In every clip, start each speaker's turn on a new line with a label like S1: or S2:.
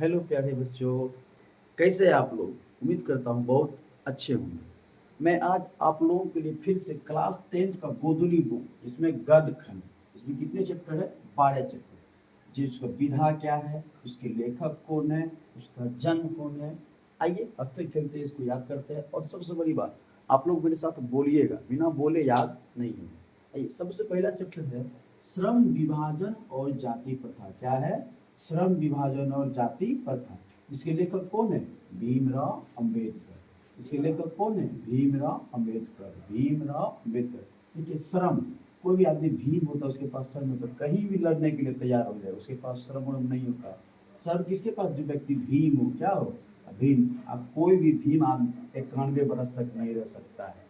S1: Hello प्यारे बच्चों, कैसे हैं आप लोग? उम्मीद करता हूँ बहुत अच्छे होंगे। मैं आज आप लोगों के लिए फिर से क्लास 10th का गोधुली बुक, जिसमें गद्य खंड, इसमें कितने चैप्टर है? 12 चैप्टर। जिसका विधा क्या है, उसके लेखक कौन है, उसका जन्म कौन है। आइए हंसते खेलते इसको याद करते हैं। और सबसे बड़ी बात, आप लोग मेरे साथ बोलिएगा, बिना बोले याद नहीं होगा। आइए, सबसे पहला चैप्टर है श्रम विभाजन और जाति प्रथा। क्या है? श्रम विभाजन और जाति प्रथा। इसके लेखक कौन है? भीमराव अंबेडकर। इसके लेखक कौन है? भीमराव अंबेडकर। भीमराव अंबेडकर। देखिए, श्रम, कोई भी आदमी भीम होता है, उसके पास श्रम होता है, कहीं भी लड़ने के लिए तैयार हो जाए, उसके पास श्रम वरम नहीं होता। श्रम किसके पास? जो व्यक्ति भीम हो। क्या हो? भीम। अब कोई भी भीम आदमी 91 वर्ष तक नहीं रह सकता है।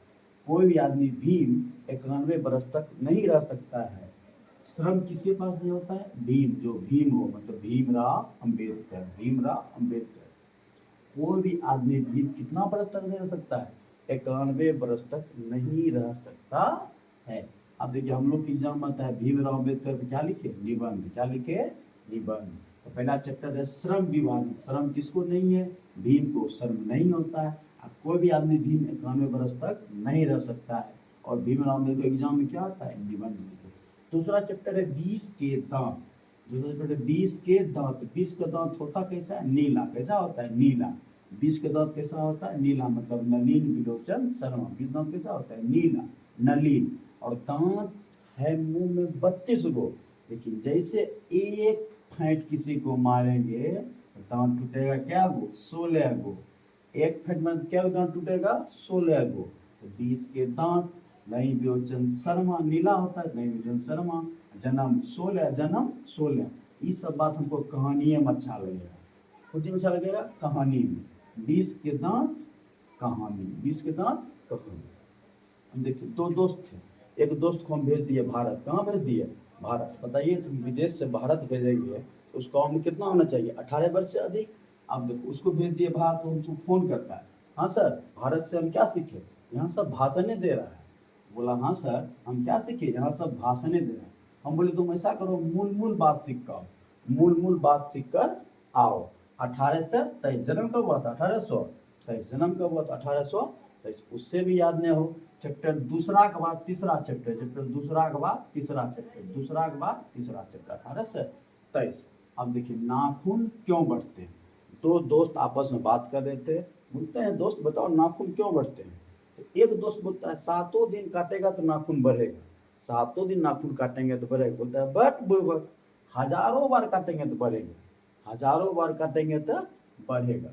S1: कोई भी आदमी भीम 91 वर्ष तक नहीं रह सकता है। श्रम किसके पास नहीं होता है? भीम। जो भीम हो, मतलब भीमराव अंबेडकर। भीमराव अंबेडकर। कोई भी आदमी भीम कितना वर्ष तक नहीं रह सकता है? 91 वर्ष तक नहीं रह सकता है। अब देखिए, हम लोग की एग्जाम आता है, भीमराव अंबेडकर पे क्या लिखे? निबंध। क्या लिखे? निबंध। तो पहला चैप्टर है श्रम विभाजन। श्रम किसको नहीं है? भीम को श्रम नहीं होता है। अब कोई भी आदमी भीम 91 वर्ष तक नहीं रह सकता है। और भीमराव अंबेडकर एग्जाम में क्या आता है? निबंध लिखे। दूसरा चैप्टर है 20 के दांत। दूसरा चैप्टर है 20 के दांत। 20 का दांत होता कैसा है? नीला। कैसा होता है? नीला। 20 का दांत कैसा होता है? नीला, मतलब नलिन विलोचन शर्मा। 20 दांत कैसा होता है? नीला, नलिन। और दांत है मुंह में 32 गो। लेकिन जैसे एक फेंट किसी को मारेंगे तो दांत टूटेगा क्या गो? 16 गो। एक फेंट में क्या दांत टूटेगा? 16 गो। तो 20 के दांत। नहीं विलोचन शर्मा, नीला होता है, नहीं विलोचन शर्मा। जन्म 16, जन्म 16। ये सब बात हमको कहानी में अच्छा लगेगा। कुछ अच्छा लगेगा कहानी में। 20 के दांत कहानी। 20 के दांत कहानी। हम देखिए, दो दोस्त थे। एक दोस्त को हम भेज दिए भारत। कहाँ भेज दिए? भारत। बताइए, तुम विदेश से भारत भेजेंगे तो उसका उम्र कितना होना चाहिए? 18 वर्ष से अधिक। आप देखो, उसको भेज दिए भारत तो हमको फोन करता है, हाँ सर, भारत से हम क्या सीखे? यहाँ सब भाषणें दे रहा है। बोला हाँ सर, हम क्या सीखे? यहाँ सब भाषणें दे रहे हैं। हम बोले तुम ऐसा करो, मूल मूल बात सीख कर आओ। मूल मूल बात सीख कर आओ। 1823 जन्म कब हुआ था? 1823 जन्म कब हुआ था? 1823। उससे भी याद नहीं हो। चैप्टर दूसरा के बाद तीसरा चैप्टर, चैप्टर दूसरा के बाद तीसरा चैप्टर, दूसरा के बाद तीसरा चैप्टर, 1823। अब देखिए, नाखून क्यों बढ़ते हैं? दो दोस्त आपस में बात कर रहे थे। बोलते हैं, दोस्त बताओ नाखून क्यों बढ़ते हैं? तो एक दोस्त बोलता है, 7 दिन काटेगा तो नाखून बढ़ेगा। 7 दिन नाखून काटेंगे तो बढ़ेगा। बोलता है, बट बुड़बक, हजारों बार काटेंगे तो बढ़ेगा। हजारों बार काटेंगे तो बढ़ेगा।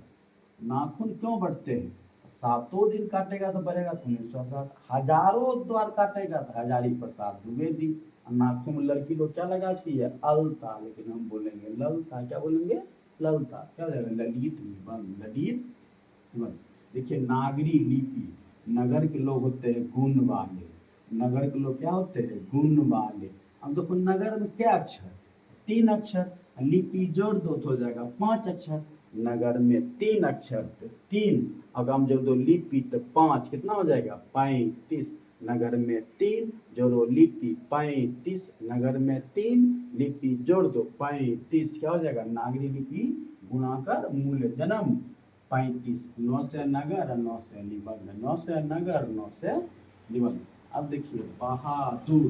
S1: नाखून क्यों बढ़ते हैं? 7 दिन काटेगा तो बढ़ेगा तो 1907। हजारों बार काटेगा तो हजारी प्रसाद द्विवेदी। नाखून में लड़की लोग क्या लगाती है? अलता, लेकिन हम बोलेंगे ललता। क्या बोलेंगे? ललता। क्या हो जाएगा? ललित निबंध। ललित निबंध। देखिए, नागरी लिपि, नगर के लोग होते हैं गुण वाले। नगर के लोग क्या होते हैं? गुण वाले। अब देखो, नगर में क्या अक्षर? 3 अक्षर। लिपि जोड़ दो तो हो जाएगा 5 अक्षर। नगर में 3 अक्षर तो 3, अब हम जोड़ दो लिपि तो 5, कितना हो जाएगा? 35। नगर में 3 जोड़ो लिपि 35। नगर में 3 लिपि जोड़ दो 35। क्या हो जाएगा? नागरी लिपि गुणाकर मूल्य जन्म 35। 9 से नगर, 9 से निबंध। 9 से नगर, 9 से निबंध। अब देखिए, बहादुर।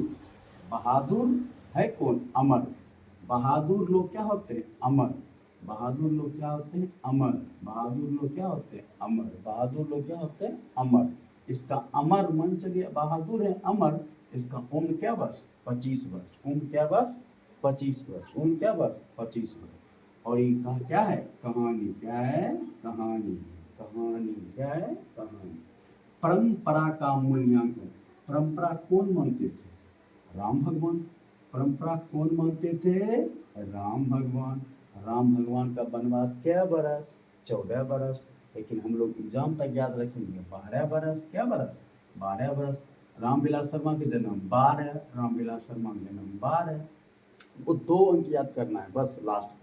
S1: बहादुर है कौन? अमर। बहादुर लोग क्या होते हैं? अमर। बहादुर लोग क्या होते हैं? अमर। बहादुर लोग क्या होते हैं? अमर। बहादुर लोग क्या होते हैं? अमर। इसका अमर मन चलिए, बहादुर है, अमर। इसका उम्र क्या वर्ष? 25 वर्ष। उम्र क्या वर्ष? 25 वर्ष। उम्र क्या वर्ष? 25 वर्ष। और ये क्या है? कहानी। क्या है? कहानी। कहानी क्या है? कहानी। परंपरा का मूल्यांकन। परंपरा कौन मानते थे? राम भगवान। परंपरा कौन मानते थे? राम भगवान। राम भगवान का वनवास क्या बरस? 14 बरस। लेकिन हम लोग एग्जाम तक याद रखेंगे 12 बरस। क्या बरस? 12 बरस। रामविलास शर्मा के जन्म 12। रामविलास शर्मा के जन्म 12। वो 2 अंक याद करना है बस लास्ट।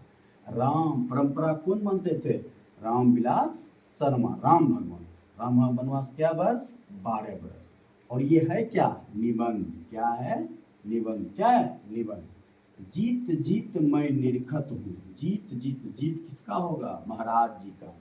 S1: राम, परंपरा कौन मानते थे? रामविलास शर्मा, राम भगवान। राम वनवास क्या वर्ष? 12 वर्ष। और ये है क्या? निबंध। क्या है? निबंध। क्या है? निबंध। जीत जीत मैं निरखत हूँ। जीत जीत, जीत किसका होगा? महाराज जी का।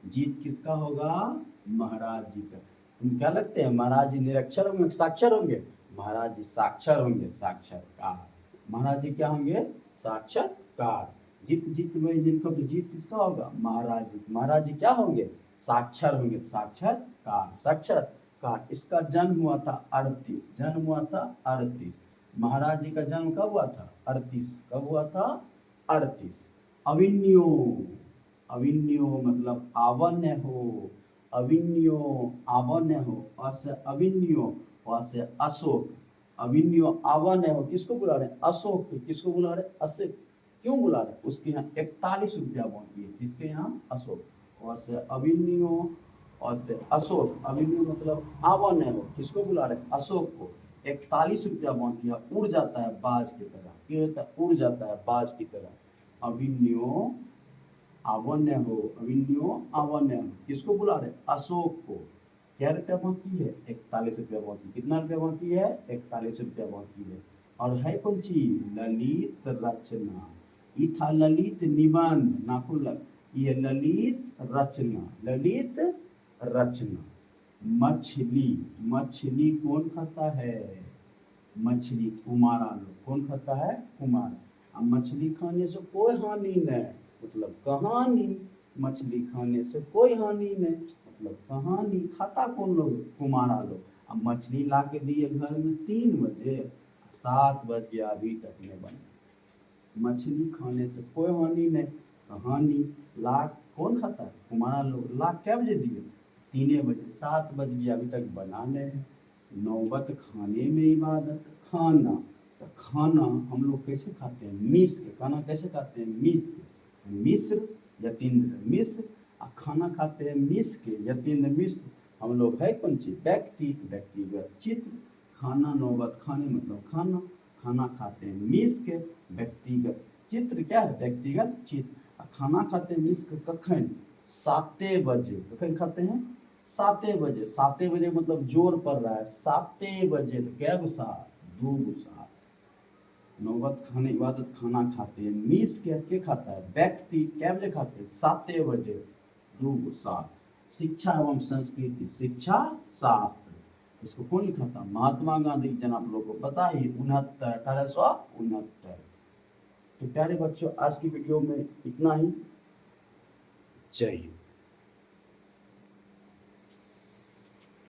S1: जीत किसका होगा? महाराज जी का। तुम क्या लगते हैं महाराज जी निरक्षर होंगे साक्षर होंगे? महाराज जी साक्षर होंगे, साक्षरकार। महाराज जी क्या होंगे? साक्षरकार। जीत जीत मैं निरखत हूँ, जीत किसका होगा? महाराज जी। महाराज जी क्या होंगे? साक्षर होंगे, साक्षरकार, साक्षरकार। इसका जन्म हुआ था 38, जन्म हुआ था 38। महाराज जी का जन्म कब हुआ था? 38। कब हुआ था? 38। अविन्यो, अविन्यो मतलब आवन्य हो, अविन्यो आवन्य हो, अस अविन्यो, अस अशोक। अविन्यो आवन्य हो किसको बुला रहे हैं? अशोक। किसको बुला रहे हैं? अशोक। क्यों बुला रहे हैं? उसके यहाँ 41 रुपया बाकी है। किसके यहाँ? अशोक। अस अविन्यो, अस अशोक। अविन्यो मतलब आवन्य हो, किसको बुला रहे हैं? अशोक को। 41 रुपया बाकी है, उड़ जाता है बाज की तरह। क्या होता है? उड़ जाता है बाज की तरह। अविन्यो आवन्य हो, अविन्यो आवन्य हो, किसको बुला रहे? अशोक को। क्या रुपया बाकी है? 41 रुपया बाकी। कितना रुपया बाकी है? 41 रुपया बाकी है। और है कौन चीज? ललित रचना। ये था ललित निबंध, नाखुलक। ये ललित रचना, ललित रचना। मछली, मछली कौन खाता है? मछली कुमारा लोग। कौन खाता है? कुमार। अब मछली खाने से कोई हानि नहीं, मतलब कहानी। मछली खाने से कोई हानि नहीं, मतलब कहानी। खाता कौन लोग? कुमारा लोग। अब मछली ला के दिए घर में 3 बजे, 7 बज गया अभी तक नहीं बना। मछली खाने से कोई हानि नहीं, कहानी। ला कौन खाता है? कुमारा लोग। ला क्या बजे दिए? 3 बजे, 7 बज गया अभी तक बना नहीं। नौबत खाने में इबादत। खाना, तो खाना हम लोग कैसे खाते हैं? मिस के। खाना कैसे खाते हैं? मिस के। मिस्र यतीन्द्र मिस्र। खाना खाते हैं मिस के, यतीन्द्र मिस्र। हम लोग है कौन चीज? व्यक्ति, व्यक्तिगत चित्र। खाना नौबत खाने मतलब खाना। खाना खाते हैं मिस के, व्यक्तिगत चित्र। क्या है? व्यक्तिगत चित्र। खाना खाते हैं मिस के कखन? 7 बजे। कखन खाते हैं? 7 बजे। 7 बजे मतलब जोर पड़ रहा है, 7 बजे। तो क्या गो 7? 2 गो 7। नौबत खाने इबादत खाना खाते हैं मिस के खाता है? व्यक्ति। क्या बजे खाते हैं? 7 बजे। 2 गो 7। शिक्षा एवं संस्कृति, शिक्षा शास्त्र। इसको कौन लिखा था? महात्मा गांधी। जन आप लोग को पता ही, 69, 1869। तो प्यारे बच्चों, आज की वीडियो में इतना ही। जय हिंद।